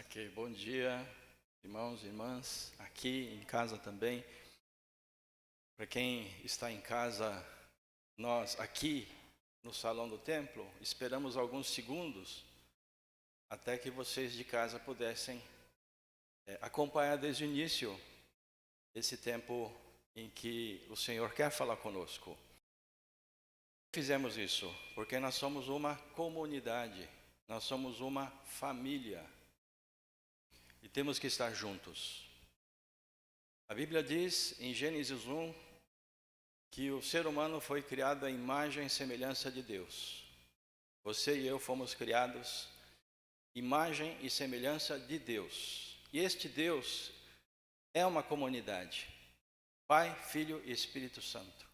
Ok, bom dia, irmãos e irmãs, aqui em casa também. Para quem está em casa, nós aqui no salão do templo, esperamos alguns segundos até que vocês de casa pudessem acompanhar desde o início esse tempo em que o Senhor quer falar conosco. Fizemos isso porque nós somos uma comunidade, nós somos uma família. E temos que estar juntos. A Bíblia diz em Gênesis 1 que o ser humano foi criado à imagem e semelhança de Deus. Você e eu fomos criados imagem e semelhança de Deus. E este Deus é uma comunidade. Pai, Filho e Espírito Santo.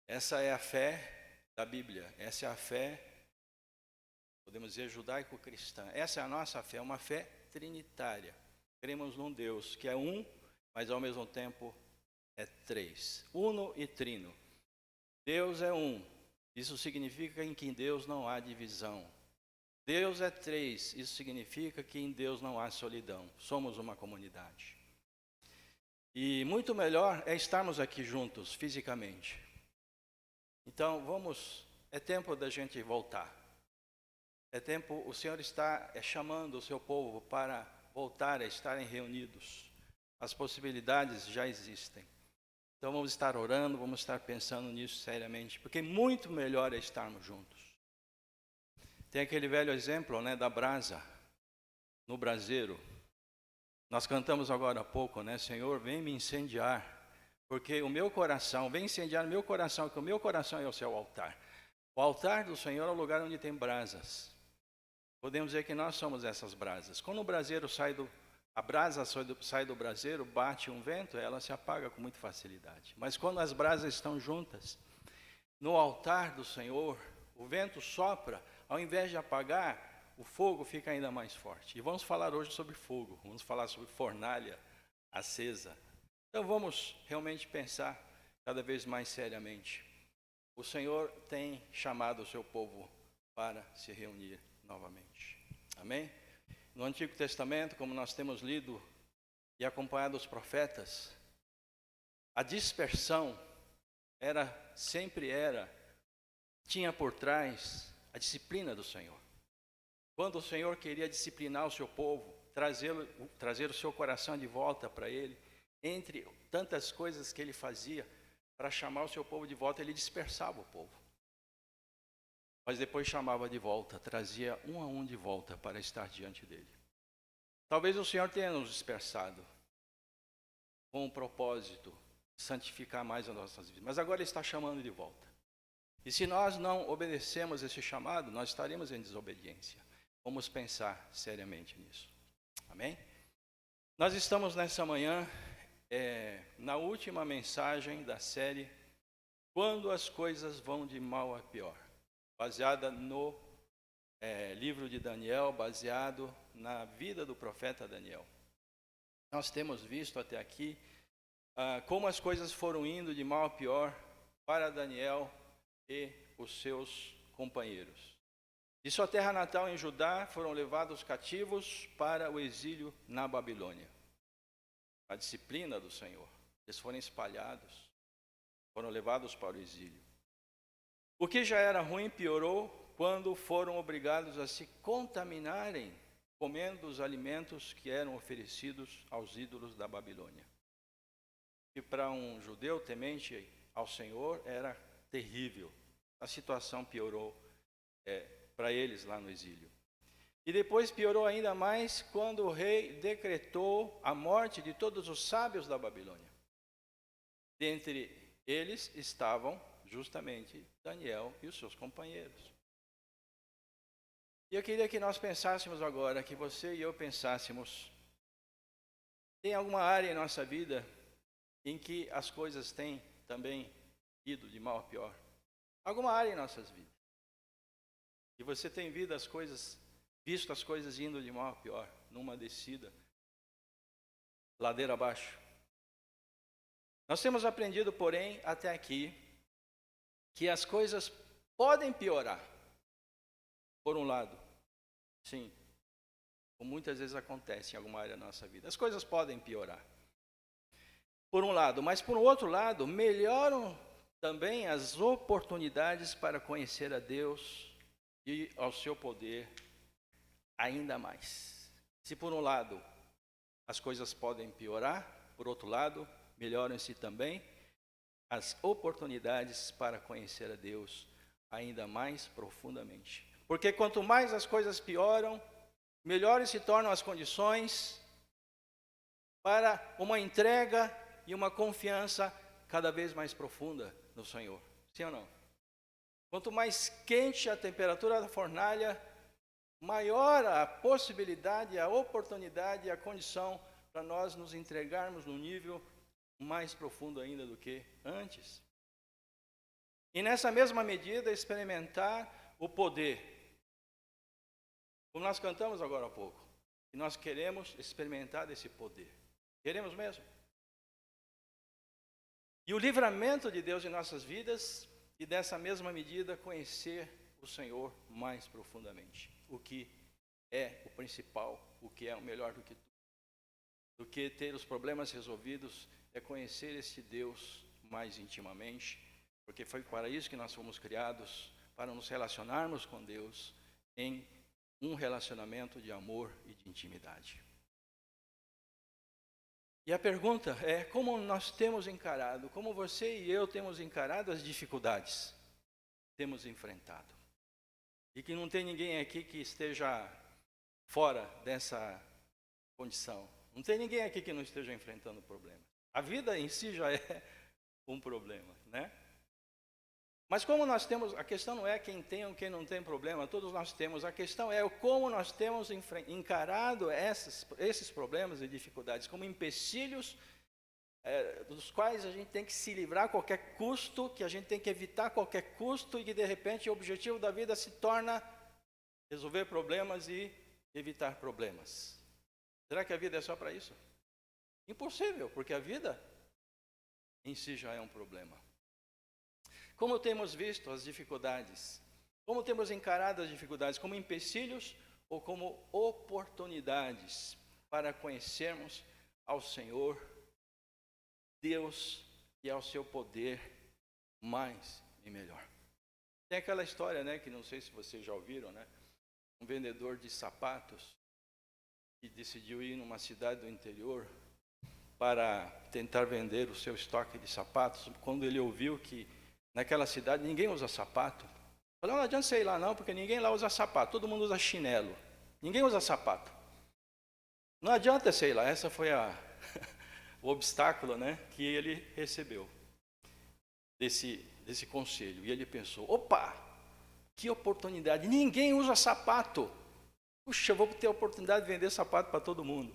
Essa é a fé da Bíblia. Essa é a fé, podemos dizer, judaico-cristã. Essa é a nossa fé, uma fé trinitária. Cremos num Deus que é um, mas ao mesmo tempo é três. Uno e trino. Deus é um. Isso significa que em Deus não há divisão. Deus é três. Isso significa que em Deus não há solidão. Somos uma comunidade. E muito melhor é estarmos aqui juntos, fisicamente. Então, é tempo da gente voltar. É tempo, o Senhor está chamando o seu povo para voltar a estarem reunidos. As possibilidades já existem. Então vamos estar orando, vamos estar pensando nisso seriamente, porque muito melhor é estarmos juntos. Tem aquele velho exemplo, da brasa no braseiro. Nós cantamos agora há pouco, Senhor, vem me incendiar, porque o meu coração, vem incendiar o meu coração, porque o meu coração é o seu altar. O altar do Senhor é o lugar onde tem brasas. Podemos dizer que nós somos essas brasas. Quando o braseiro a brasa sai do braseiro, bate um vento, ela se apaga com muita facilidade. Mas quando as brasas estão juntas, no altar do Senhor, o vento sopra, ao invés de apagar, o fogo fica ainda mais forte. E vamos falar hoje sobre fogo, vamos falar sobre fornalha acesa. Então vamos realmente pensar cada vez mais seriamente. O Senhor tem chamado o seu povo para se reunir novamente. Amém? No Antigo Testamento, como nós temos lido e acompanhado os profetas, a dispersão tinha por trás a disciplina do Senhor. Quando o Senhor queria disciplinar o seu povo, trazer o seu coração de volta para Ele, entre tantas coisas que Ele fazia para chamar o seu povo de volta, Ele dispersava o povo. Mas depois chamava de volta, trazia um a um de volta para estar diante dele. Talvez o Senhor tenha nos dispersado com o propósito de santificar mais as nossas vidas, mas agora Ele está chamando de volta. E se nós não obedecemos esse chamado, nós estaremos em desobediência. Vamos pensar seriamente nisso. Amém? Nós estamos nessa manhã na última mensagem da série Quando as coisas vão de mal a pior, baseada no livro de Daniel, baseado na vida do profeta Daniel. Nós temos visto até aqui como as coisas foram indo de mal a pior para Daniel e os seus companheiros. De sua terra natal em Judá foram levados cativos para o exílio na Babilônia. A disciplina do Senhor. Eles foram espalhados, foram levados para o exílio. O que já era ruim piorou quando foram obrigados a se contaminarem comendo os alimentos que eram oferecidos aos ídolos da Babilônia. E para um judeu temente ao Senhor era terrível. A situação piorou para eles lá no exílio. E depois piorou ainda mais quando o rei decretou a morte de todos os sábios da Babilônia. Dentre eles estavam justamente Daniel e os seus companheiros. E eu queria que nós pensássemos agora, que você e eu pensássemos, tem alguma área em nossa vida em que as coisas têm também ido de mal a pior? Alguma área em nossas vidas. E você tem visto as coisas indo de mal a pior, numa descida, ladeira abaixo. Nós temos aprendido, porém, até aqui, que as coisas podem piorar. Por um lado, sim. como muitas vezes acontece em alguma área da nossa vida. As coisas podem piorar, por um lado, mas por outro lado, melhoram também as oportunidades para conhecer a Deus e ao seu poder ainda mais. Se por um lado as coisas podem piorar, por outro lado, melhoram-se também as oportunidades para conhecer a Deus ainda mais profundamente. Porque quanto mais as coisas pioram, melhores se tornam as condições para uma entrega e uma confiança cada vez mais profunda no Senhor. Sim ou não? Quanto mais quente a temperatura da fornalha, maior a possibilidade, a oportunidade e a condição para nós nos entregarmos num nível mais profundo ainda do que antes. E nessa mesma medida, experimentar o poder. Como nós cantamos agora há pouco, e nós queremos experimentar desse poder. Queremos mesmo? E o livramento de Deus em nossas vidas, e dessa mesma medida conhecer o Senhor mais profundamente. O que é o principal, o que é o melhor do que tudo. Do que ter os problemas resolvidos, é conhecer esse Deus mais intimamente, porque foi para isso que nós fomos criados, para nos relacionarmos com Deus em um relacionamento de amor e de intimidade. E a pergunta é, como nós temos encarado, como você e eu temos encarado as dificuldades que temos enfrentado? E que não tem ninguém aqui que esteja fora dessa condição. Não tem ninguém aqui que não esteja enfrentando problema. A vida em si já é um problema, né? Mas como nós temos, a questão não é quem tem ou quem não tem problema, todos nós temos. A questão é como nós temos encarado esses problemas e dificuldades como empecilhos dos quais a gente tem que se livrar a qualquer custo, que a gente tem que evitar a qualquer custo e que de repente o objetivo da vida se torna resolver problemas e evitar problemas. Será que a vida é só para isso? Impossível, porque a vida em si já é um problema. Como temos visto as dificuldades? Como temos encarado as dificuldades? Como empecilhos ou como oportunidades para conhecermos ao Senhor, Deus e ao seu poder mais e melhor? Tem aquela história, né, que não sei se vocês já ouviram, né? Um vendedor de sapatos que decidiu ir numa cidade do interior para tentar vender o seu estoque de sapatos, quando ele ouviu que naquela cidade ninguém usa sapato. Falou, não adianta você ir lá não, porque ninguém lá usa sapato, todo mundo usa chinelo. Ninguém usa sapato. Não adianta você ir lá, essa foi o obstáculo, né, que ele recebeu desse conselho. E ele pensou, opa, que oportunidade, ninguém usa sapato. Puxa, eu vou ter a oportunidade de vender sapato para todo mundo.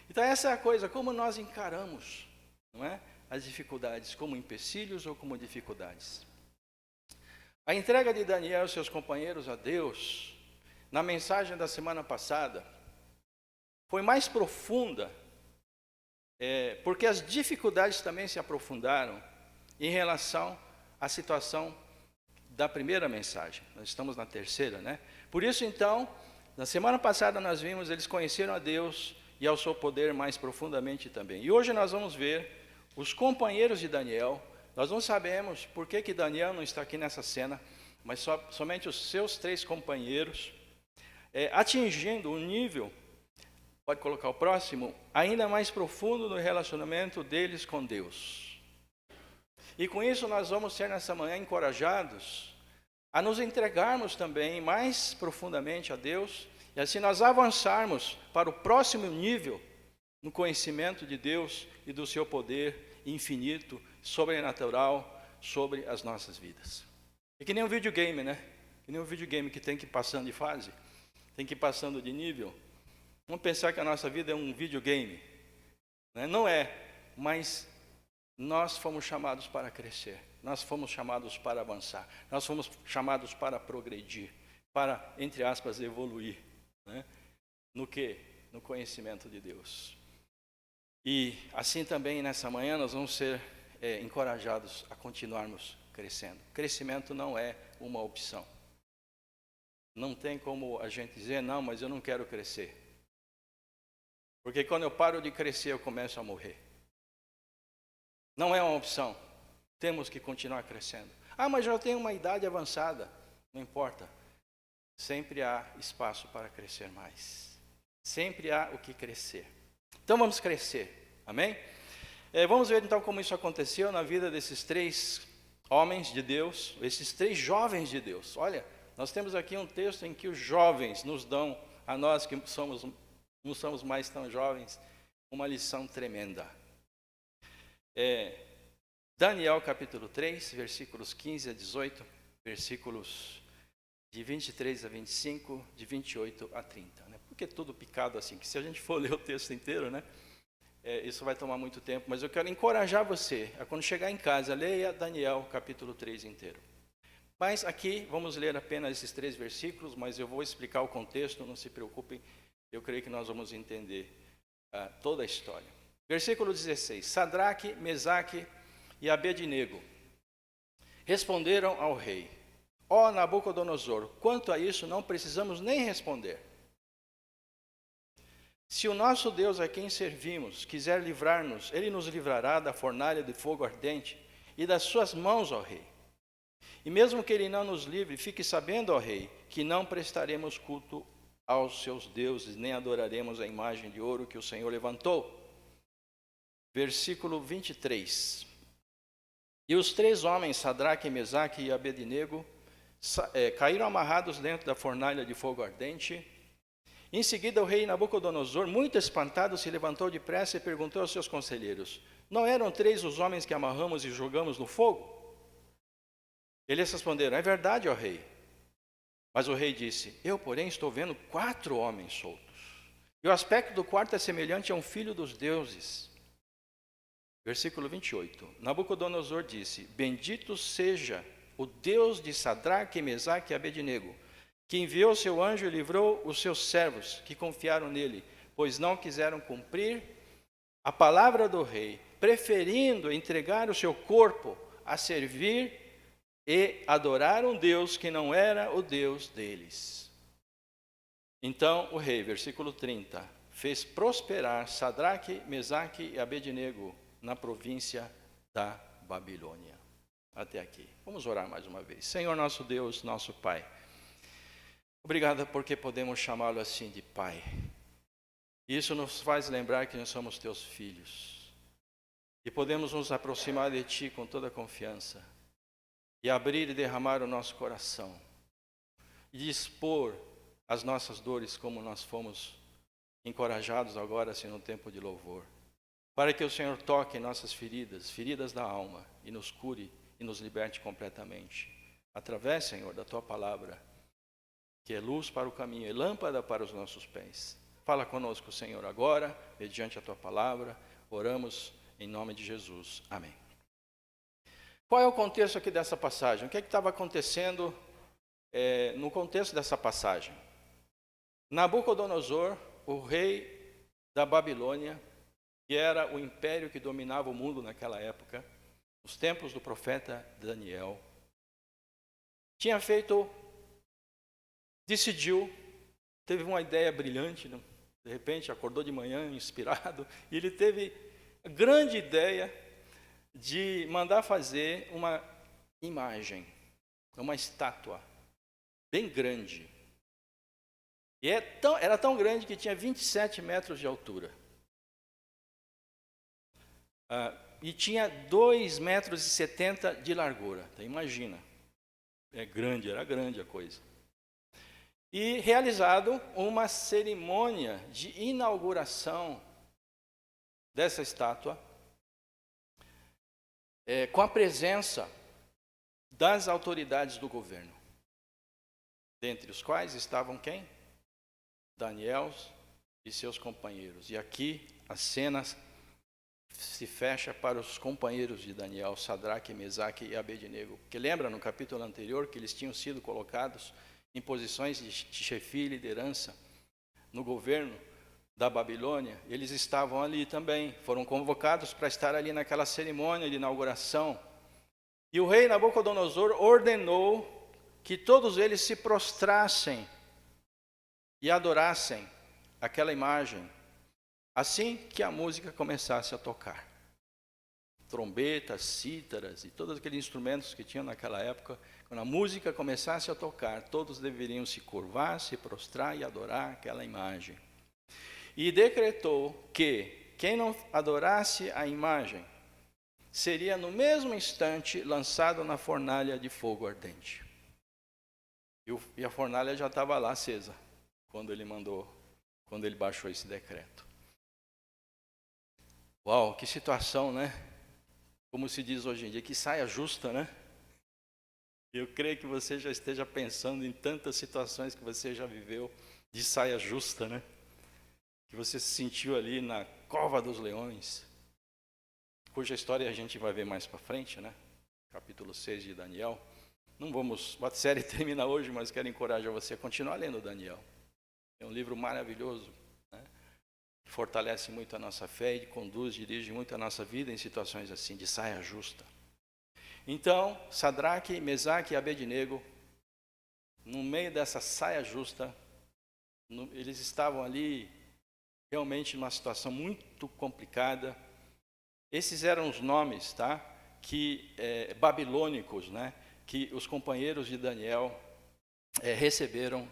Então essa é a coisa, como nós encaramos, não é? As dificuldades, como empecilhos ou como dificuldades. A entrega de Daniel e seus companheiros a Deus, na mensagem da semana passada, foi mais profunda, porque as dificuldades também se aprofundaram em relação à situação da primeira mensagem. Nós estamos na terceira, né? Por isso, então, na semana passada nós vimos, eles conheceram a Deus e ao seu poder mais profundamente também. E hoje nós vamos ver os companheiros de Daniel. Nós não sabemos por que Daniel não está aqui nessa cena, mas somente os seus 3 companheiros, atingindo um nível, pode colocar o próximo, ainda mais profundo no relacionamento deles com Deus. E com isso nós vamos ser nessa manhã encorajados a nos entregarmos também mais profundamente a Deus, e assim nós avançarmos para o próximo nível no conhecimento de Deus e do seu poder infinito, sobrenatural, sobre as nossas vidas. É que nem um videogame, né? Que nem um videogame que tem que ir passando de fase, tem que ir passando de nível. Vamos pensar que a nossa vida é um videogame, né? Não é, mas nós fomos chamados para crescer, nós fomos chamados para avançar, nós fomos chamados para progredir, para, entre aspas, evoluir, né? No quê? No conhecimento de Deus. E assim também nessa manhã nós vamos ser encorajados a continuarmos crescendo. Crescimento não é uma opção. Não tem como a gente dizer, não, mas eu não quero crescer. Porque quando eu paro de crescer, eu começo a morrer. Não é uma opção. Temos que continuar crescendo. Ah, mas já tenho uma idade avançada. Não importa. Sempre há espaço para crescer mais. Sempre há o que crescer. Então vamos crescer. Amém? Vamos ver então como isso aconteceu na vida desses 3 homens de Deus, esses 3 jovens de Deus. Olha, nós temos aqui um texto em que os jovens nos dão, a nós que não somos mais tão jovens, uma lição tremenda. Daniel capítulo 3, versículos 15 a 18, versículos de 23 a 25, de 28 a 30. Né? Porque tudo picado assim, que se a gente for ler o texto inteiro, né, isso vai tomar muito tempo. Mas eu quero encorajar você a quando chegar em casa, leia Daniel capítulo 3 inteiro. Mas aqui vamos ler apenas esses 3 versículos, mas eu vou explicar o contexto, não se preocupem. Eu creio que nós vamos entender toda a história. Versículo 16. Sadraque, Mesaque e Abednego responderam ao rei: ó Nabucodonosor, quanto a isso não precisamos nem responder. Se o nosso Deus a quem servimos quiser livrar-nos, ele nos livrará da fornalha de fogo ardente e das suas mãos, ó rei. E mesmo que ele não nos livre, fique sabendo, ó rei, que não prestaremos culto aos seus deuses, nem adoraremos a imagem de ouro que o Senhor levantou. Versículo 23. E os 3 homens, Sadraque, Mesaque e Abednego, caíram amarrados dentro da fornalha de fogo ardente. Em seguida, o rei Nabucodonosor, muito espantado, se levantou depressa e perguntou aos seus conselheiros: não eram 3 os homens que amarramos e jogamos no fogo? Eles responderam: é verdade, ó rei. Mas o rei disse: eu, porém, estou vendo 4 homens soltos. E o aspecto do quarto é semelhante a um filho dos deuses. Versículo 28. Nabucodonosor disse: bendito seja o Deus de Sadraque, Mesaque e Abednego, que enviou seu anjo e livrou os seus servos, que confiaram nele, pois não quiseram cumprir a palavra do rei, preferindo entregar o seu corpo a servir e adorar um Deus que não era o Deus deles. Então o rei, versículo 30, fez prosperar Sadraque, Mesaque e Abednego na província da Babilônia. Até aqui. Vamos orar mais uma vez. Senhor nosso Deus, nosso Pai, obrigado porque podemos chamá-lo assim de Pai. Isso nos faz lembrar que nós somos teus filhos. E podemos nos aproximar de Ti com toda confiança. E abrir e derramar o nosso coração. E expor as nossas dores como nós fomos encorajados agora assim no tempo de louvor. Para que o Senhor toque em nossas feridas, feridas da alma, e nos cure e nos liberte completamente. Através, Senhor, da Tua palavra, que é luz para o caminho e lâmpada para os nossos pés. Fala conosco, Senhor, agora, mediante a Tua palavra. Oramos em nome de Jesus. Amém. Qual é o contexto aqui dessa passagem? O que estava acontecendo no contexto dessa passagem? Nabucodonosor, o rei da Babilônia, que era o império que dominava o mundo naquela época, nos tempos do profeta Daniel, decidiu, teve uma ideia brilhante, de repente acordou de manhã inspirado, e ele teve a grande ideia de mandar fazer uma imagem, uma estátua, bem grande. E era tão grande que tinha 27 metros de altura. E tinha 2,70 metros de largura. Então, imagina, era grande a coisa. E realizado uma cerimônia de inauguração dessa estátua, com a presença das autoridades do governo, dentre os quais estavam quem? Daniel e seus companheiros. E aqui a cena se fecha para os companheiros de Daniel, Sadraque, Mesaque e Abednego. Porque lembra no capítulo anterior que eles tinham sido colocados em posições de chefia e liderança no governo da Babilônia? Eles estavam ali também, foram convocados para estar ali naquela cerimônia de inauguração. E o rei Nabucodonosor ordenou que todos eles se prostrassem e adorassem aquela imagem, assim que a música começasse a tocar. Trombetas, cítaras e todos aqueles instrumentos que tinham naquela época, quando a música começasse a tocar, todos deveriam se curvar, se prostrar e adorar aquela imagem. E decretou que quem não adorasse a imagem seria no mesmo instante lançado na fornalha de fogo ardente. E a fornalha já estava lá acesa quando ele baixou esse decreto. Uau, que situação, né? Como se diz hoje em dia, que saia justa, né? Eu creio que você já esteja pensando em tantas situações que você já viveu de saia justa, né? Que você se sentiu ali na cova dos leões, cuja história a gente vai ver mais para frente, né? Capítulo 6 de Daniel. A série termina hoje, mas quero encorajar você a continuar lendo Daniel. É um livro maravilhoso, né? Que fortalece muito a nossa fé e dirige muito a nossa vida em situações assim, de saia justa. Então, Sadraque, Mesaque e Abednego, no meio dessa saia justa, eles estavam ali realmente numa situação muito complicada. Esses eram os nomes, tá? Babilônicos, né? Que os companheiros de Daniel receberam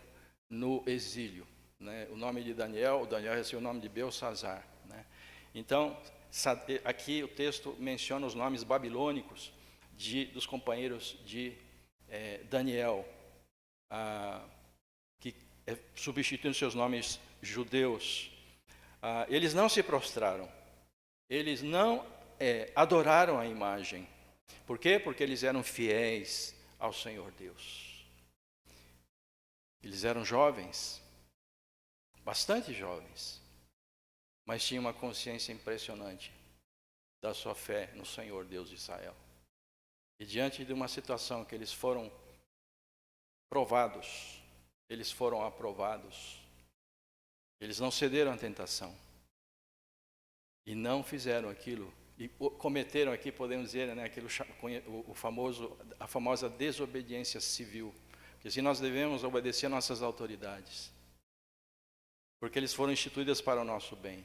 no exílio. Né? O nome de Daniel, o Daniel recebeu o nome de Belsazzar. Né? Então, aqui o texto menciona os nomes babilônicos dos companheiros de Daniel, que substituem seus nomes judeus. Eles não se prostraram, eles não adoraram a imagem. Por quê? Porque eles eram fiéis ao Senhor Deus. Eles eram jovens, bastante jovens, mas tinham uma consciência impressionante da sua fé no Senhor Deus de Israel. E diante de uma situação que eles foram provados, eles foram aprovados, eles não cederam à tentação e não fizeram aquilo, e cometeram aqui, podemos dizer, né, a famosa desobediência civil, que assim nós devemos obedecer a nossas autoridades, porque eles foram instituídas para o nosso bem,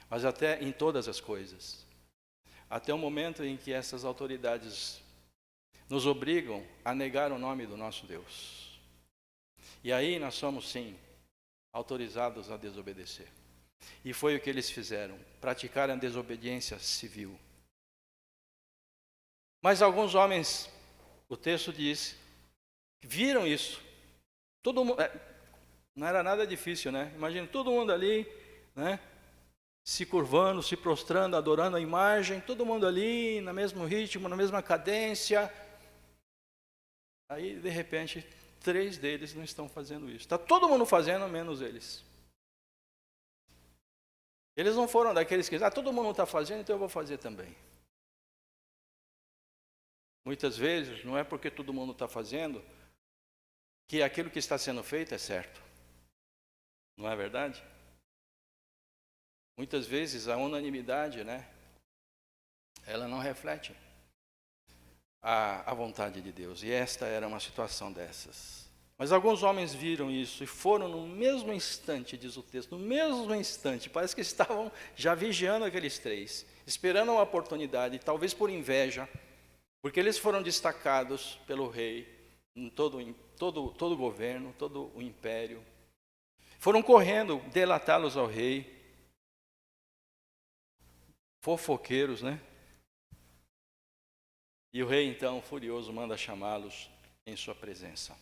mas até em todas as coisas, até o momento em que essas autoridades nos obrigam a negar o nome do nosso Deus, e aí nós somos sim autorizados a desobedecer. E foi o que eles fizeram, praticaram a desobediência civil. Mas alguns homens, o texto diz, viram isso. Todo mundo, não era nada difícil, né? Imagina todo mundo ali, né? Se curvando, se prostrando, adorando a imagem, todo mundo ali, no mesmo ritmo, na mesma cadência. Aí, de repente, 3 deles não estão fazendo isso. Está todo mundo fazendo, menos eles. Eles não foram daqueles que dizem, todo mundo está fazendo, então eu vou fazer também. Muitas vezes, não é porque todo mundo está fazendo, que aquilo que está sendo feito é certo. Não é verdade? Muitas vezes a unanimidade, né? Ela não reflete a vontade de Deus. E esta era uma situação dessas. Mas alguns homens viram isso e foram no mesmo instante, diz o texto, no mesmo instante, parece que estavam já vigiando aqueles 3, esperando uma oportunidade, talvez por inveja, porque eles foram destacados pelo rei, em todo o governo, todo o império. Foram correndo delatá-los ao rei, fofoqueiros, né? E o rei, então, furioso, manda chamá-los em sua presença.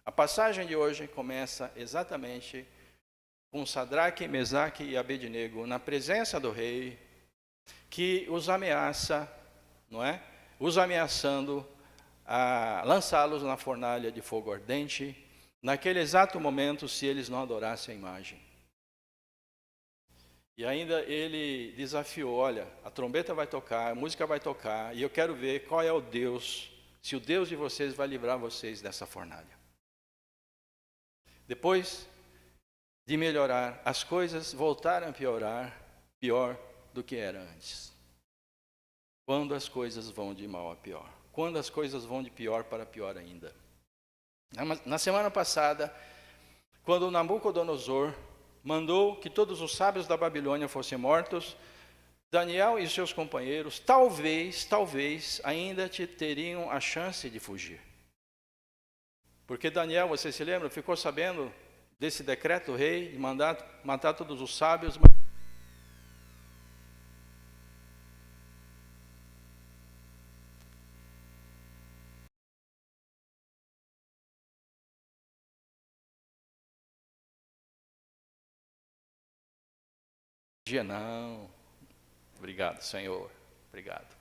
A passagem de hoje começa exatamente com Sadraque, Mesaque e Abednego na presença do rei, que os ameaça, não é? Os ameaçando a lançá-los na fornalha de fogo ardente, naquele exato momento, se eles não adorassem a imagem. E ainda ele desafiou, olha, a trombeta vai tocar, a música vai tocar, e eu quero ver qual é o Deus, se o Deus de vocês vai livrar vocês dessa fornalha. Depois de melhorar, as coisas voltaram a piorar, pior do que era antes. Quando as coisas vão de mal a pior. Quando as coisas vão de pior para pior ainda. Na semana passada, quando Nabucodonosor mandou que todos os sábios da Babilônia fossem mortos, Daniel e seus companheiros, talvez, ainda teriam a chance de fugir. Porque Daniel, você se lembra, ficou sabendo desse decreto do rei de mandar matar todos os sábios. Não. Obrigado, Senhor. Obrigado.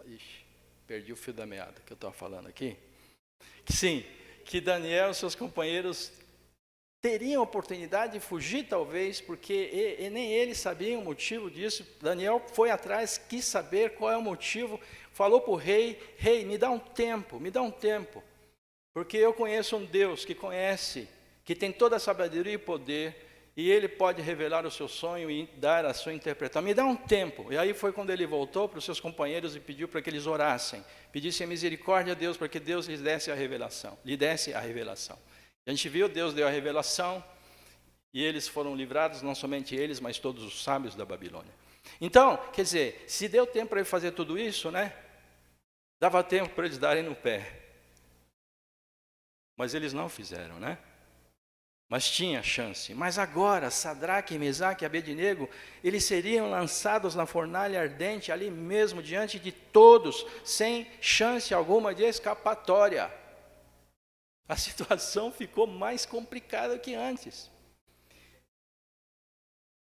Ixi, perdi o fio da meada que eu estava falando aqui. Sim, que Daniel e seus companheiros teriam a oportunidade de fugir, talvez, porque nem eles sabiam o motivo disso. Daniel foi atrás, quis saber qual é o motivo, falou para o rei, me dá um tempo, porque eu conheço um Deus que conhece, que tem toda a sabedoria e poder, e ele pode revelar o seu sonho e dar a sua interpretação. Me dá um tempo. E aí foi quando ele voltou para os seus companheiros e pediu para que eles orassem, pedissem misericórdia a Deus, para que Deus lhe desse a revelação. A gente viu, Deus deu a revelação, e eles foram livrados, não somente eles, mas todos os sábios da Babilônia. Então, quer dizer, se deu tempo para ele fazer tudo isso, né? Dava tempo para eles darem no pé. Mas eles não fizeram, né? Mas tinha chance. Mas agora, Sadraque, Mesaque e Abednego, eles seriam lançados na fornalha ardente, ali mesmo, diante de todos, sem chance alguma de escapatória. A situação ficou mais complicada que antes.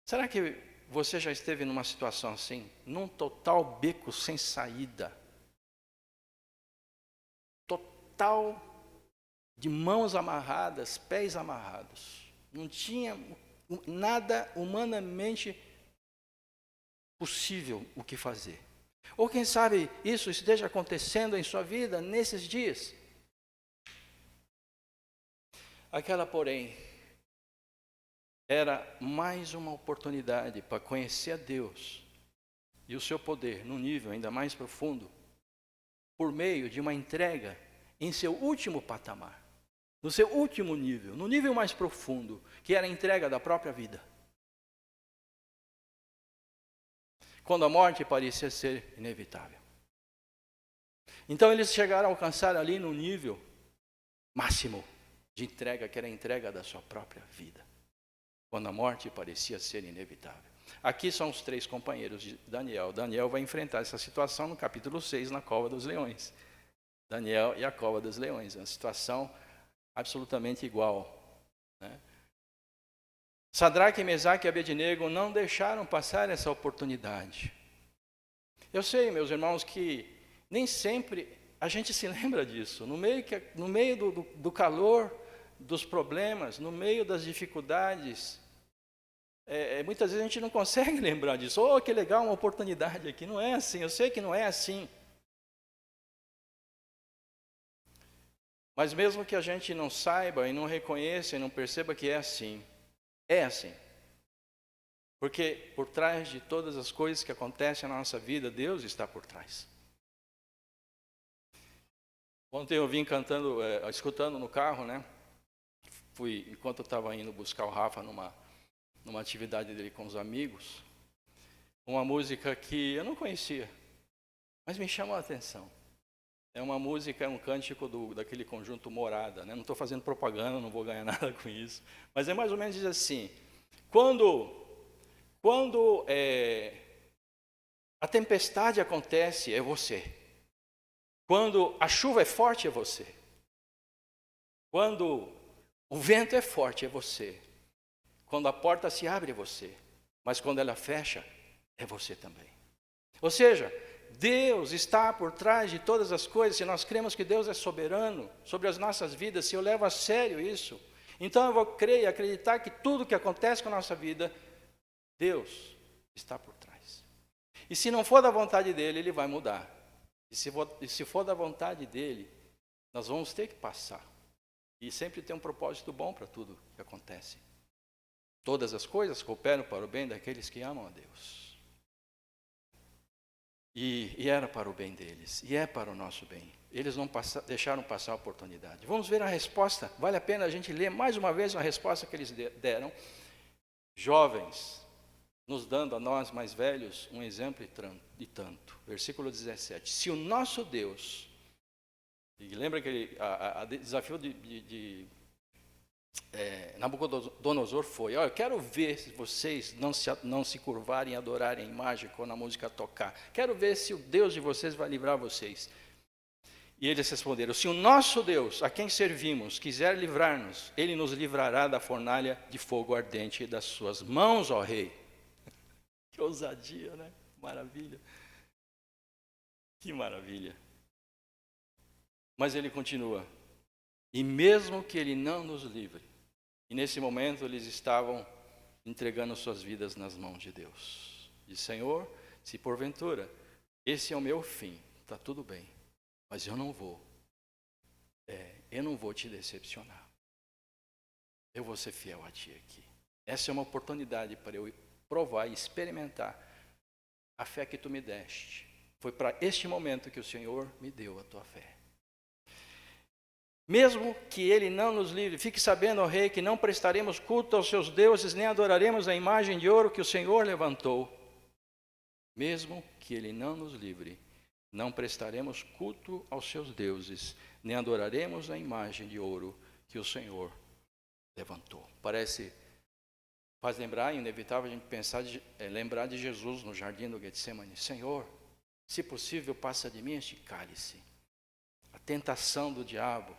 Será que você já esteve numa situação assim? Num total beco sem saída? Total de mãos amarradas, pés amarrados. Não tinha nada humanamente possível o que fazer. Ou quem sabe isso esteja acontecendo em sua vida nesses dias. Aquela, porém, era mais uma oportunidade para conhecer a Deus e o seu poder num nível ainda mais profundo, por meio de uma entrega em seu último patamar. No seu último nível, no nível mais profundo, que era a entrega da própria vida. Quando a morte parecia ser inevitável. Então eles chegaram a alcançar ali no nível máximo de entrega, que era a entrega da sua própria vida. Quando a morte parecia ser inevitável. Aqui são os 3 companheiros de Daniel. Daniel vai enfrentar essa situação no capítulo 6, na cova dos leões. Daniel e a cova dos leões. É uma situação absolutamente igual, né? Sadraque, Mesaque e Abednego não deixaram passar essa oportunidade. Eu sei, meus irmãos, que nem sempre a gente se lembra disso. No meio do calor, dos problemas, no meio das dificuldades, muitas vezes a gente não consegue lembrar disso. Oh, que legal, uma oportunidade aqui. Não é assim, eu sei que não é assim. Mas mesmo que a gente não saiba e não reconheça e não perceba que é assim. Porque por trás de todas as coisas que acontecem na nossa vida, Deus está por trás. Ontem eu vim escutando no carro, né? Enquanto eu estava indo buscar o Rafa numa atividade dele com os amigos, uma música que eu não conhecia, mas me chamou a atenção. É uma música, é um cântico daquele conjunto Morada, né? Não estou fazendo propaganda, não vou ganhar nada com isso. Mas é mais ou menos diz assim, quando a tempestade acontece, é você. Quando a chuva é forte, é você. Quando o vento é forte, é você. Quando a porta se abre, é você. Mas quando ela fecha, é você também. Ou seja, Deus está por trás de todas as coisas. Se nós cremos que Deus é soberano sobre as nossas vidas, se eu levo a sério isso, então eu vou crer e acreditar que tudo que acontece com a nossa vida, Deus está por trás. E se não for da vontade dele, ele vai mudar. E se for da vontade dele, nós vamos ter que passar. E sempre tem um propósito bom para tudo que acontece. Todas as coisas cooperam para o bem daqueles que amam a Deus. E era para o bem deles, e é para o nosso bem. eles não deixaram passar a oportunidade. Vamos ver a resposta. Vale a pena a gente ler mais uma vez a resposta que eles deram. Jovens, nos dando a nós mais velhos um exemplo e tanto. Versículo 17. Se o nosso Deus, e lembra que o desafio de Nabucodonosor foi: eu quero ver se vocês não se curvarem e adorarem a imagem quando a música tocar. Quero ver se o Deus de vocês vai livrar vocês. E eles responderam: se o nosso Deus, a quem servimos, quiser livrar-nos, Ele nos livrará da fornalha de fogo ardente das suas mãos, ó rei. Que ousadia, né? Maravilha. Que maravilha. Mas ele continua: e mesmo que Ele não nos livre, e nesse momento eles estavam entregando suas vidas nas mãos de Deus. Diz: Senhor, se porventura esse é o meu fim, está tudo bem, mas eu não vou te decepcionar. Eu vou ser fiel a Ti aqui. Essa é uma oportunidade para eu provar e experimentar a fé que Tu me deste. Foi para este momento que o Senhor me deu a Tua fé. Mesmo que Ele não nos livre, fique sabendo, ó rei, que não prestaremos culto aos seus deuses, nem adoraremos a imagem de ouro que o Senhor levantou. Mesmo que Ele não nos livre, não prestaremos culto aos seus deuses, nem adoraremos a imagem de ouro que o Senhor levantou. Faz lembrar, é inevitável a gente lembrar de Jesus no jardim do Getsemane. Senhor, se possível, passa de mim este cálice. A tentação do diabo,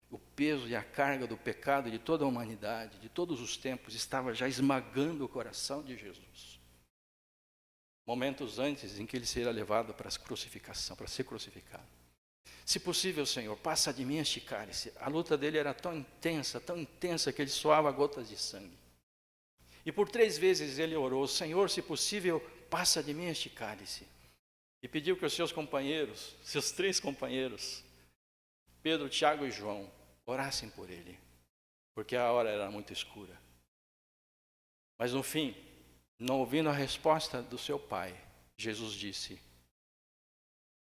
o peso e a carga do pecado de toda a humanidade, de todos os tempos, estava já esmagando o coração de Jesus. Momentos antes em que ele seria levado para a crucificação, para ser crucificado. Se possível, Senhor, passa de mim este cálice. A luta dele era tão intensa que ele suava gotas de sangue. E por 3 vezes ele orou: Senhor, se possível, passa de mim este cálice. E pediu que os seus 3 companheiros, Pedro, Tiago e João, orassem por ele, porque a hora era muito escura. Mas no fim, não ouvindo a resposta do seu pai, Jesus disse: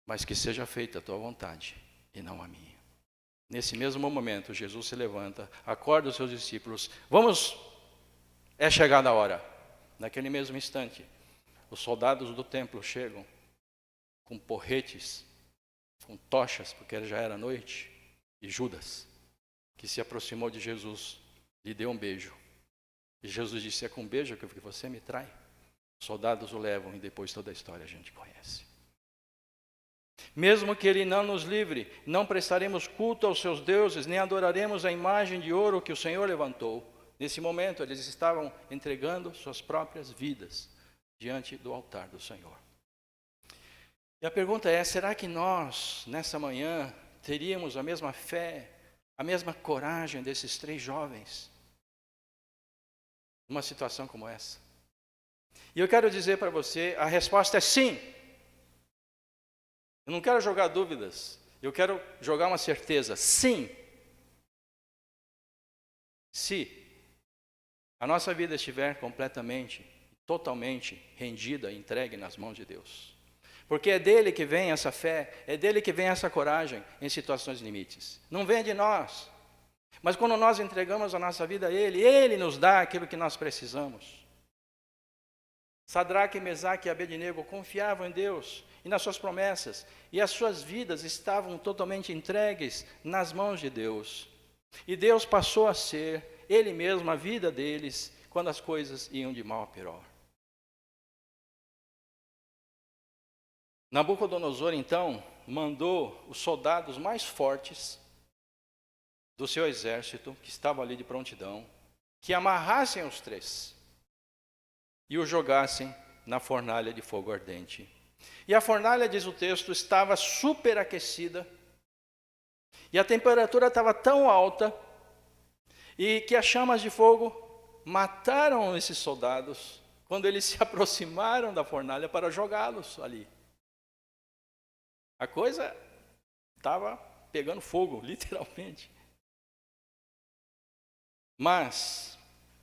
mas que seja feita a tua vontade e não a minha. Nesse mesmo momento, Jesus se levanta, acorda os seus discípulos: vamos, é chegada a hora. Naquele mesmo instante, os soldados do templo chegam com porretes, com tochas, porque já era noite, e Judas, que se aproximou de Jesus, lhe deu um beijo. E Jesus disse: é com um beijo que você me trai? Os soldados o levam e depois toda a história a gente conhece. Mesmo que Ele não nos livre, não prestaremos culto aos seus deuses, nem adoraremos a imagem de ouro que o Senhor levantou. Nesse momento, eles estavam entregando suas próprias vidas diante do altar do Senhor. E a pergunta é: será que nós, nessa manhã, teríamos a mesma fé, a mesma coragem desses 3 jovens, numa situação como essa? E eu quero dizer para você, a resposta é sim. Eu não quero jogar dúvidas, eu quero jogar uma certeza: sim. Se a nossa vida estiver completamente, totalmente rendida, entregue nas mãos de Deus. Porque é dele que vem essa fé, é dele que vem essa coragem em situações limites. Não vem de nós. Mas quando nós entregamos a nossa vida a Ele, Ele nos dá aquilo que nós precisamos. Sadraque, Mesaque e Abednego confiavam em Deus e nas suas promessas, e as suas vidas estavam totalmente entregues nas mãos de Deus. E Deus passou a ser Ele mesmo a vida deles quando as coisas iam de mal a pior. Nabucodonosor, então, mandou os soldados mais fortes do seu exército, que estavam ali de prontidão, que amarrassem os 3 e os jogassem na fornalha de fogo ardente. E a fornalha, diz o texto, estava superaquecida, e a temperatura estava tão alta, e que as chamas de fogo mataram esses soldados, quando eles se aproximaram da fornalha para jogá-los ali. A coisa estava pegando fogo, literalmente. Mas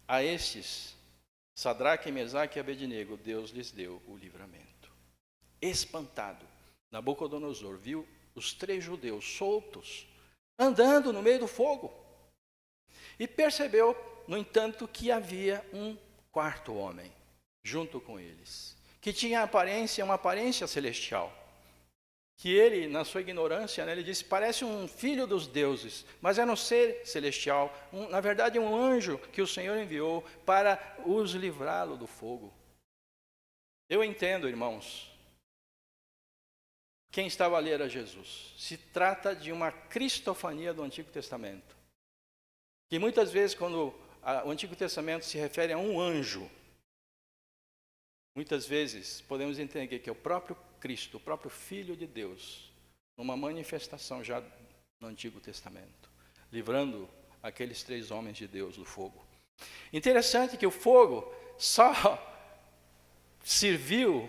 a estes, Sadraque, Mesaque e Abednego, Deus lhes deu o livramento. Espantado, Nabucodonosor viu os 3 judeus soltos, andando no meio do fogo. E percebeu, no entanto, que havia um 4º homem junto com eles, que tinha uma aparência celestial. Que ele, na sua ignorância, né, ele disse, parece um filho dos deuses, mas era um ser celestial, na verdade um anjo que o Senhor enviou para os livrá-lo do fogo. Eu entendo, irmãos, quem estava ali era Jesus. Se trata de uma cristofania do Antigo Testamento. Que muitas vezes, quando o Antigo Testamento se refere a um anjo, muitas vezes podemos entender que é o próprio Cristo, o próprio Filho de Deus, numa manifestação já no Antigo Testamento, livrando aqueles 3 homens de Deus do fogo. Interessante que o fogo só serviu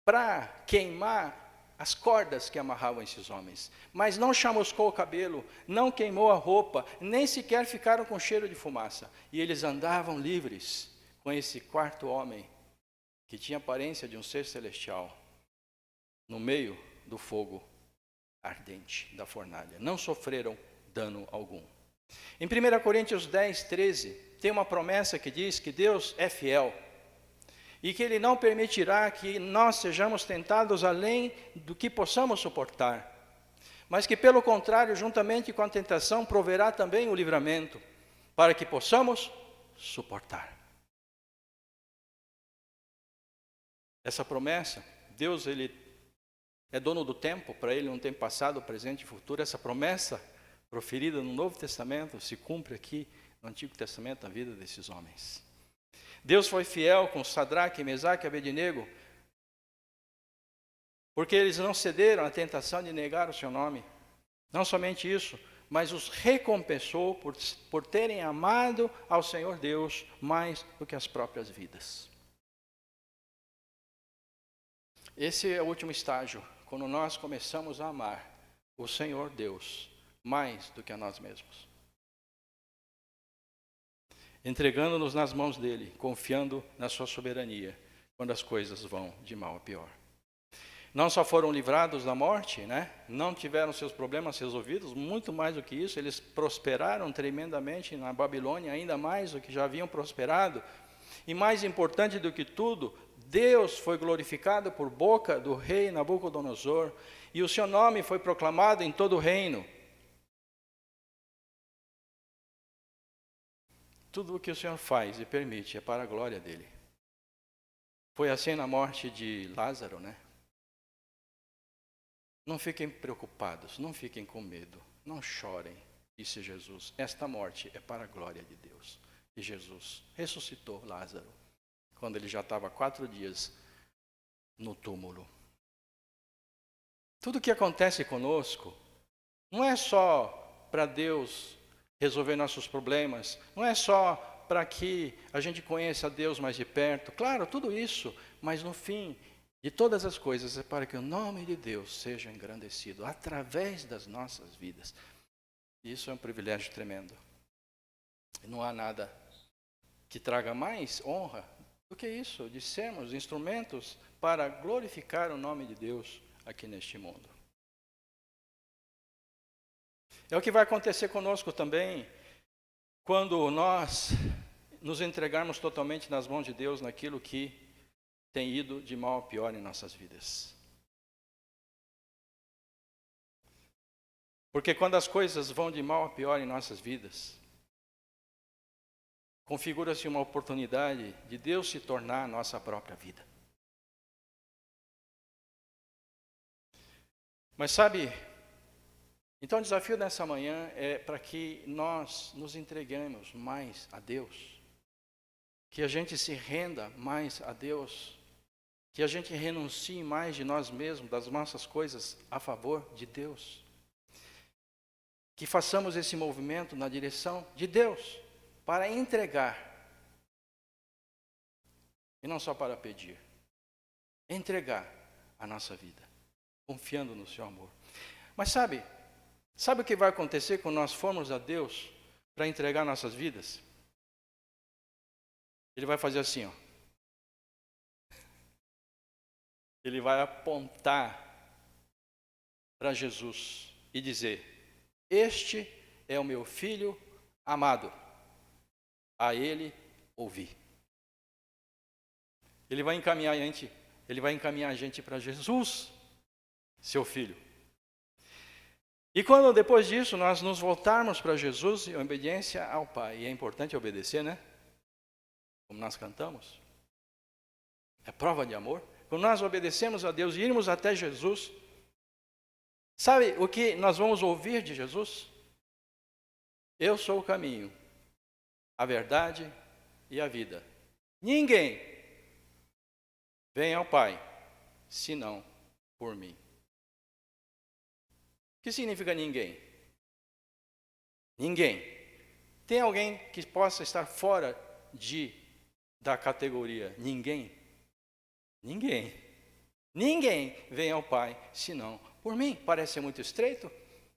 para queimar as cordas que amarravam esses homens, mas não chamuscou o cabelo, não queimou a roupa, nem sequer ficaram com cheiro de fumaça. E eles andavam livres com esse 4º homem, que tinha aparência de um ser celestial, no meio do fogo ardente da fornalha. Não sofreram dano algum. Em 1 Coríntios 10, 13, tem uma promessa que diz que Deus é fiel e que Ele não permitirá que nós sejamos tentados além do que possamos suportar, mas que, pelo contrário, juntamente com a tentação, proverá também o livramento, para que possamos suportar. Essa promessa, Deus, Ele é dono do tempo, para Ele não tem passado, presente e futuro. Essa promessa proferida no Novo Testamento se cumpre aqui no Antigo Testamento na vida desses homens. Deus foi fiel com Sadraque, Mesaque e Abednego, porque eles não cederam à tentação de negar o seu nome. Não somente isso, mas os recompensou por terem amado ao Senhor Deus mais do que as próprias vidas. Esse é o último estágio, quando nós começamos a amar o Senhor Deus mais do que a nós mesmos. Entregando-nos nas mãos dele, confiando na sua soberania, quando as coisas vão de mal a pior. Não só foram livrados da morte, né? Não tiveram seus problemas resolvidos, muito mais do que isso, eles prosperaram tremendamente na Babilônia, ainda mais do que já haviam prosperado. E mais importante do que tudo, Deus foi glorificado por boca do rei Nabucodonosor, e o seu nome foi proclamado em todo o reino. Tudo o que o Senhor faz e permite é para a glória dele. Foi assim na morte de Lázaro, né? Não fiquem preocupados, não fiquem com medo, não chorem, disse Jesus. Esta morte é para a glória de Deus. E Jesus ressuscitou Lázaro, quando ele já estava 4 dias no túmulo. Tudo o que acontece conosco não é só para Deus resolver nossos problemas, não é só para que a gente conheça a Deus mais de perto. Claro, tudo isso, mas no fim de todas as coisas é para que o nome de Deus seja engrandecido através das nossas vidas. E isso é um privilégio tremendo. Não há nada que traga mais honra do que isso, de sermos instrumentos para glorificar o nome de Deus aqui neste mundo. É o que vai acontecer conosco também, quando nós nos entregarmos totalmente nas mãos de Deus naquilo que tem ido de mal a pior em nossas vidas. Porque quando as coisas vão de mal a pior em nossas vidas, configura-se uma oportunidade de Deus se tornar a nossa própria vida. Mas sabe, então o desafio nessa manhã é para que nós nos entreguemos mais a Deus, que a gente se renda mais a Deus, que a gente renuncie mais de nós mesmos, das nossas coisas, a favor de Deus. Que façamos esse movimento na direção de Deus, para entregar, e não só para pedir, entregar a nossa vida, confiando no seu amor. Mas sabe o que vai acontecer quando nós formos a Deus para entregar nossas vidas? Ele vai fazer assim, ó. Ele vai apontar para Jesus e dizer: este é o meu filho amado, a ele ouvi. Ele vai encaminhar a gente para Jesus, seu filho. E quando depois disso nós nos voltarmos para Jesus em obediência ao Pai, e é importante obedecer, né? Como nós cantamos, é prova de amor. Quando nós obedecemos a Deus e irmos até Jesus, sabe o que nós vamos ouvir de Jesus? Eu sou o caminho, a verdade e a vida. Ninguém vem ao Pai, senão por mim. O que significa ninguém? Ninguém. Tem alguém que possa estar fora da categoria ninguém? Ninguém. Ninguém vem ao Pai, senão por mim. Parece ser muito estreito?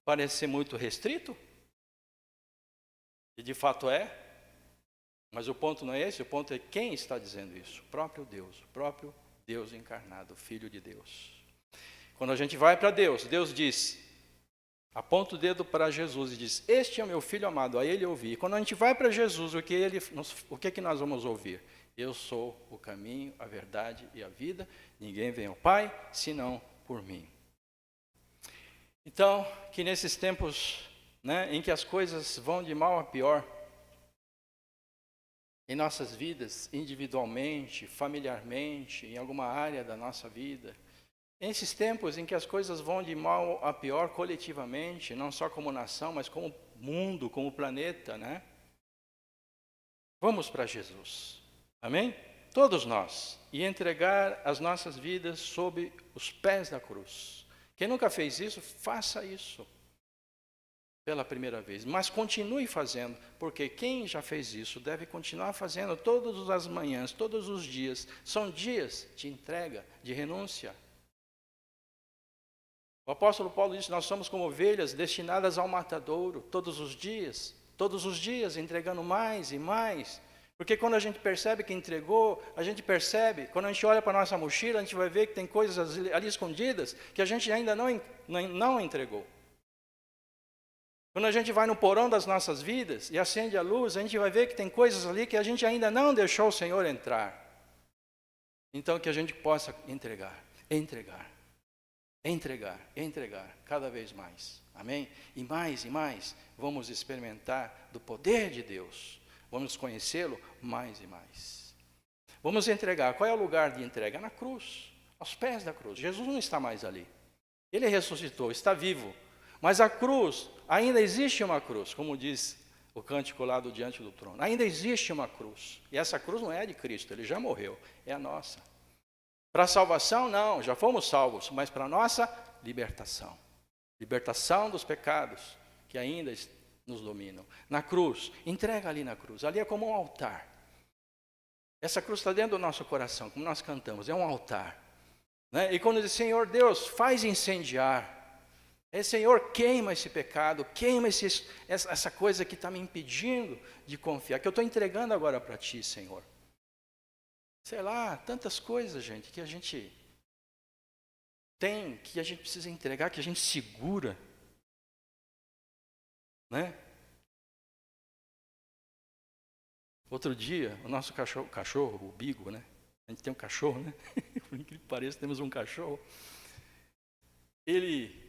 Parece ser muito restrito? E de fato é. Mas o ponto não é esse, o ponto é quem está dizendo isso. O próprio Deus encarnado, o Filho de Deus. Quando a gente vai para Deus, Deus diz, aponta o dedo para Jesus e diz: este é o meu Filho amado, a ele ouvi. E quando a gente vai para Jesus, o que nós vamos ouvir? Eu sou o caminho, a verdade e a vida. Ninguém vem ao Pai, senão por mim. Então, que nesses tempos, né, em que as coisas vão de mal a pior, em nossas vidas, individualmente, familiarmente, em alguma área da nossa vida, nesses tempos em que as coisas vão de mal a pior coletivamente, não só como nação, mas como mundo, como planeta, né? Vamos para Jesus. Amém? Todos nós. E entregar as nossas vidas sob os pés da cruz. Quem nunca fez isso, faça isso. Pela primeira vez. Mas continue fazendo. Porque quem já fez isso deve continuar fazendo todas as manhãs, todos os dias. São dias de entrega, de renúncia. O apóstolo Paulo disse: nós somos como ovelhas destinadas ao matadouro. Todos os dias entregando mais e mais. Porque quando a gente percebe que entregou, a gente percebe, quando a gente olha para a nossa mochila, a gente vai ver que tem coisas ali escondidas que a gente ainda não entregou. Quando a gente vai no porão das nossas vidas e acende a luz, a gente vai ver que tem coisas ali que a gente ainda não deixou o Senhor entrar. Então que a gente possa entregar, cada vez mais. Amém? E mais, vamos experimentar do poder de Deus. Vamos conhecê-lo mais e mais. Vamos entregar. Qual é o lugar de entrega? Na cruz, aos pés da cruz. Jesus não está mais ali. Ele ressuscitou, está vivo. Mas a cruz, ainda existe uma cruz, como diz o cântico lá do Diante do Trono. Ainda existe uma cruz. E essa cruz não é de Cristo, ele já morreu, é a nossa. Para a salvação, não, já fomos salvos, mas para a nossa libertação. Libertação dos pecados que ainda nos dominam. Na cruz, entrega ali na cruz. Ali é como um altar. Essa cruz está dentro do nosso coração, como nós cantamos, é um altar. Né? E quando diz: Senhor Deus, faz incendiar. Senhor, queima esse pecado, queima essa coisa que está me impedindo de confiar, que eu estou entregando agora para Ti, Senhor. Sei lá, tantas coisas, gente, que a gente tem, que a gente precisa entregar, que a gente segura. Né? Outro dia, o nosso cachorro, o Bigo, né? A gente tem um cachorro, né? Por incrível que pareça, temos um cachorro. Ele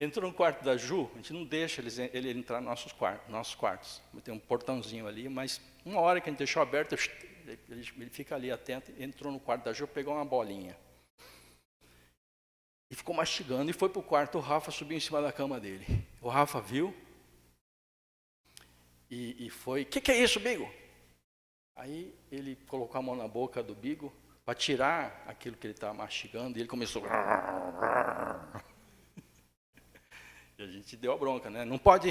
entrou no quarto da Ju, a gente não deixa ele entrar nos nossos quartos. Tem um portãozinho ali, mas uma hora que a gente deixou aberto, ele fica ali atento, entrou no quarto da Ju, pegou uma bolinha. E ficou mastigando e foi para o quarto. O Rafa subiu em cima da cama dele. O Rafa viu e foi: que é isso, Bigo? Aí ele colocou a mão na boca do Bigo para tirar aquilo que ele estava mastigando e ele começou... E a gente deu a bronca, né? Não pode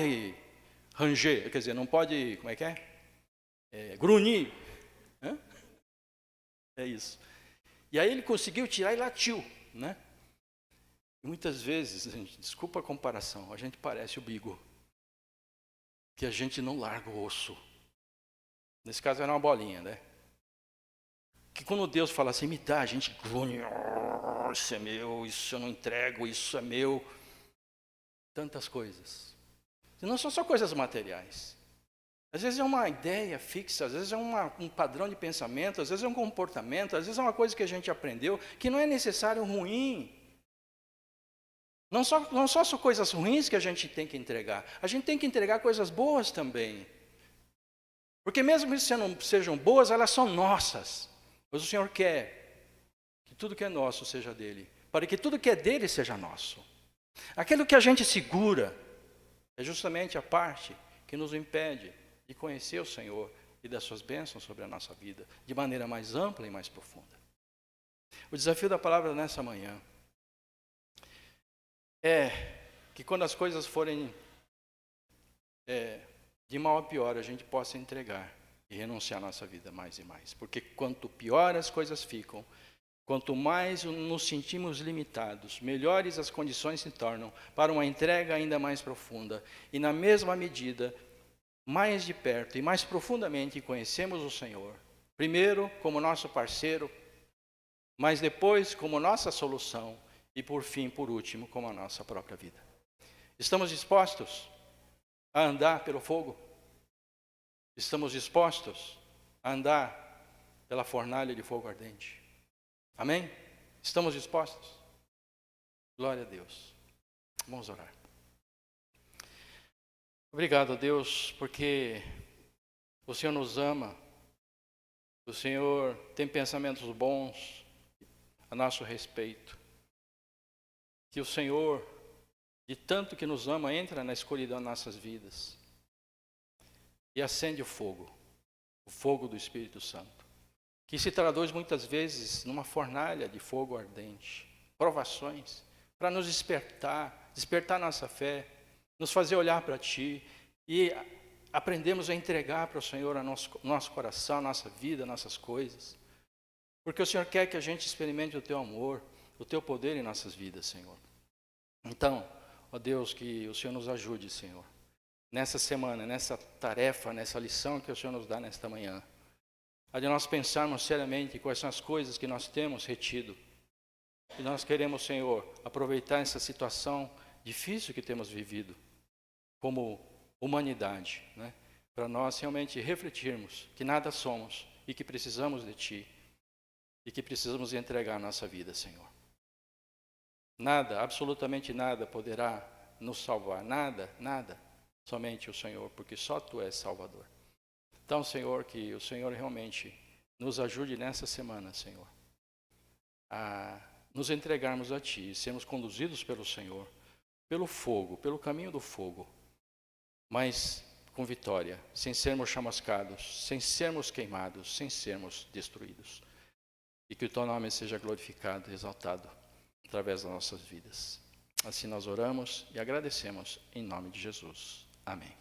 ranger, quer dizer, não pode, como é que é? Grunhir. Hã? É isso. E aí ele conseguiu tirar e latiu, né? E muitas vezes, gente, desculpa a comparação, a gente parece o Bigo, que a gente não larga o osso. Nesse caso era uma bolinha, né? Que quando Deus fala assim, me dá, a gente grunhe, isso é meu, isso eu não entrego, isso é meu. tantas coisas. E não são só coisas materiais. Às vezes é uma ideia fixa, às vezes é um padrão de pensamento, às vezes é um comportamento, às vezes é uma coisa que a gente aprendeu, que não é necessário ruim. Não só coisas ruins que a gente tem que entregar, a gente tem que entregar coisas boas também. Porque mesmo que não sejam boas, elas são nossas. Mas o Senhor quer que tudo que é nosso seja dele, para que tudo que é dele seja nosso. Aquilo que a gente segura é justamente a parte que nos impede de conhecer o Senhor e das suas bênçãos sobre a nossa vida, de maneira mais ampla e mais profunda. O desafio da palavra nessa manhã é que quando as coisas forem de mal a pior, a gente possa entregar e renunciar à nossa vida mais e mais. Porque quanto pior as coisas ficam, quanto mais nos sentimos limitados, melhores as condições se tornam para uma entrega ainda mais profunda. E na mesma medida, mais de perto e mais profundamente conhecemos o Senhor. Primeiro como nosso parceiro, mas depois como nossa solução e por fim, por último, como a nossa própria vida. Estamos dispostos a andar pelo fogo? Estamos dispostos a andar pela fornalha de fogo ardente? Amém? Estamos dispostos? Glória a Deus. Vamos orar. Obrigado, Deus, porque o Senhor nos ama, o Senhor tem pensamentos bons a nosso respeito. Que o Senhor, de tanto que nos ama, entra na escuridão das nossas vidas e acende o fogo do Espírito Santo, que se traduz muitas vezes numa fornalha de fogo ardente, provações, para nos despertar nossa fé, nos fazer olhar para Ti e aprendemos a entregar para o Senhor nosso coração, nossa vida, nossas coisas. Porque o Senhor quer que a gente experimente o Teu amor, o Teu poder em nossas vidas, Senhor. Então, ó Deus, que o Senhor nos ajude, Senhor, nessa semana, nessa tarefa, nessa lição que o Senhor nos dá nesta manhã, a de nós pensarmos seriamente quais são as coisas que nós temos retido. E nós queremos, Senhor, aproveitar essa situação difícil que temos vivido, como humanidade, né? Para nós realmente refletirmos que nada somos e que precisamos de Ti e que precisamos entregar a nossa vida, Senhor. Nada, absolutamente nada poderá nos salvar, nada, somente o Senhor, porque só Tu és Salvador. Então, Senhor, que o Senhor realmente nos ajude nessa semana, Senhor, a nos entregarmos a Ti, sermos conduzidos pelo Senhor, pelo fogo, pelo caminho do fogo, mas com vitória, sem sermos chamuscados, sem sermos queimados, sem sermos destruídos. E que o Teu nome seja glorificado e exaltado através das nossas vidas. Assim nós oramos e agradecemos em nome de Jesus. Amém.